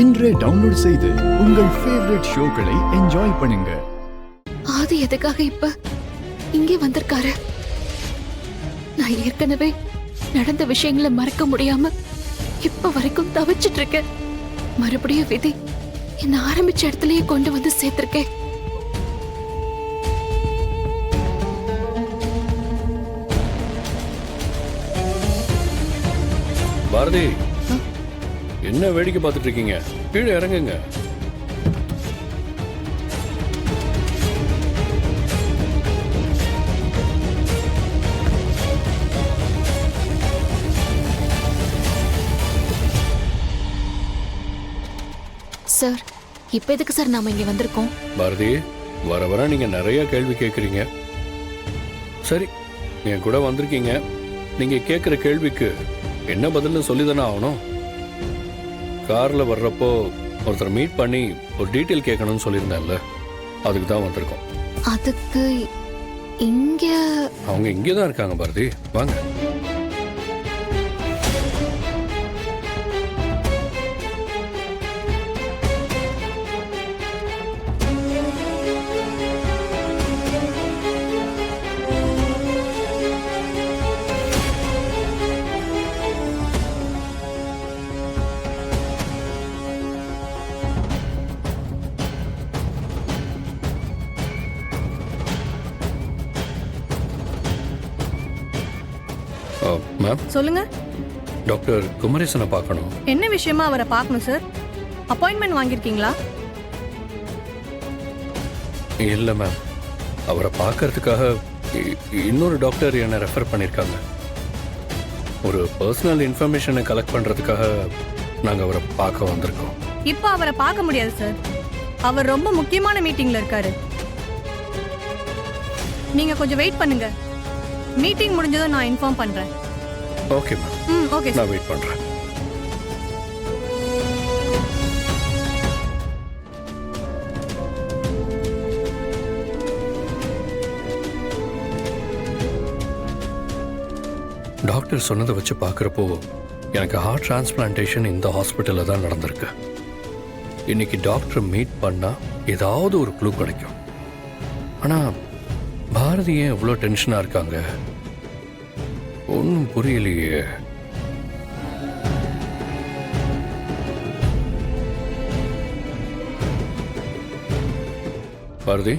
இன்றே டவுன்லோட் செய்து உங்கள் ஃபேவரட் ஷோக்களை என்ஜாய் பண்ணுங்க. ஆதி எதுக்காக இப்ப இங்கே வந்திருக்காரு? நான் ஏற்கனவே நடந்த விஷயங்களை மறக்க முடியாம இப்ப வரைக்கும் தவிச்சிட்டு இருக்கேன். மறுபடியும் விதி என்ன ஆரம்பிச்ச இடத்துலயே கொண்டு வந்து சேர்த்திருக்கேன். பாரதி, என்ன வேடிக்கை பார்த்துட்டு இருக்கீங்க? கீழே இறங்குங்க. சார், இப்ப எதுக்கு சார் நாம இங்க வந்திருக்கோம்? பாரதி, வர வர நீங்க நிறைய கேள்வி கேட்குறீங்க. சரி, என் கூட வந்திருக்கீங்க. நீங்க கேட்குற கேள்விக்கு என்ன பதில்னு சொல்லிதானே ஆகணும். கார்ல வர்றப்போ ஒருத்தர் மீட் பண்ணி ஒரு டீட்டெயில் கேட்கணும்னு சொல்லியிருந்தேன்ல, அதுக்கு தான் வந்திருக்கோம். அதுக்கு இங்க அவங்க இங்கே தான் இருக்காங்க. பாரதி, வாங்க. மேம், சொல்லுங்க. டாக்டர் குமரேசனை பார்க்கணும். என்ன விஷயமா அவரை பார்க்கணும் சார்? அப்பாயின்மெண்ட் வாங்கியிருக்கீங்களா? இல்லை மேம், அவரை பார்க்கறதுக்காக இன்னொரு டாக்டர் என்னை ரெஃபர் பண்ணியிருக்காங்க. ஒரு பர்சனல் இன்ஃபர்மேஷனை கலெக்ட் பண்ணுறதுக்காக நாங்கள் அவரை பார்க்க வந்திருக்கோம். இப்போ அவரை பார்க்க முடியாது சார். அவர் ரொம்ப முக்கியமான மீட்டிங்ல இருக்காரு. நீங்க கொஞ்சம் வெயிட் பண்ணுங்க. மீட்டிங் முடிஞ்சதும் நான் இன்ஃபார்ம் பண்றேன். Okay ma'am. ஓகே நான் வெயிட் பண்றேன். டாக்டர் சொன்னதை வச்சு பார்க்குறப்போ எனக்கு ஹார்ட் டிரான்ஸ்பிளான்டேஷன் இந்த ஹாஸ்பிட்டலில் தான் நடந்திருக்கு. இன்னைக்கு டாக்டர் மீட் பண்ணால் ஏதாவது ஒரு க்ளூ கிடைக்கும். ஆனால் பாரதி ஏன் எவ்வளோ டென்ஷனாக இருக்காங்க? ஒன்றும் புரியலையே. பாரதி,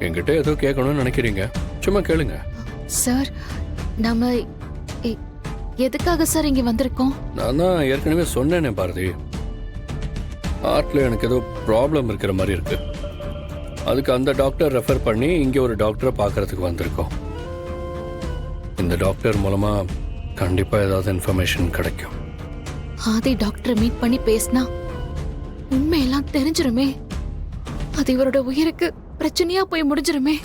என்கிட்ட ஏதோ கேட்கணும்னு நினைக்கிறீங்க, சும்மா கேளுங்க. சார், நாம எதுக்காக சார் இங்க வந்திருக்கோம்? நான் தான் ஏற்கனவே சொன்னேனே பாரதி, ஹார்ட்ல எனக்கு ஏதோ ப்ராப்ளம் இருக்கிற மாதிரி இருக்கு. அதுக்கு அந்த டாக்டர் ரெஃபர் பண்ணி இங்கே ஒரு டாக்டரை பார்க்கறதுக்கு வந்திருக்கோம். இந்த டாக்டர் மூலமா கண்டிப்பா ஏதாவது இன்ஃபர்மேஷன் கிடைக்கும். ஆதி டாக்டரை மீட் பண்ணி பேசினா உண்மையெல்லாம் தெரிஞ்சிருமே. அது இவரோட உயிருக்கு பிரச்சனையா போய் முடிஞ்சிருமே.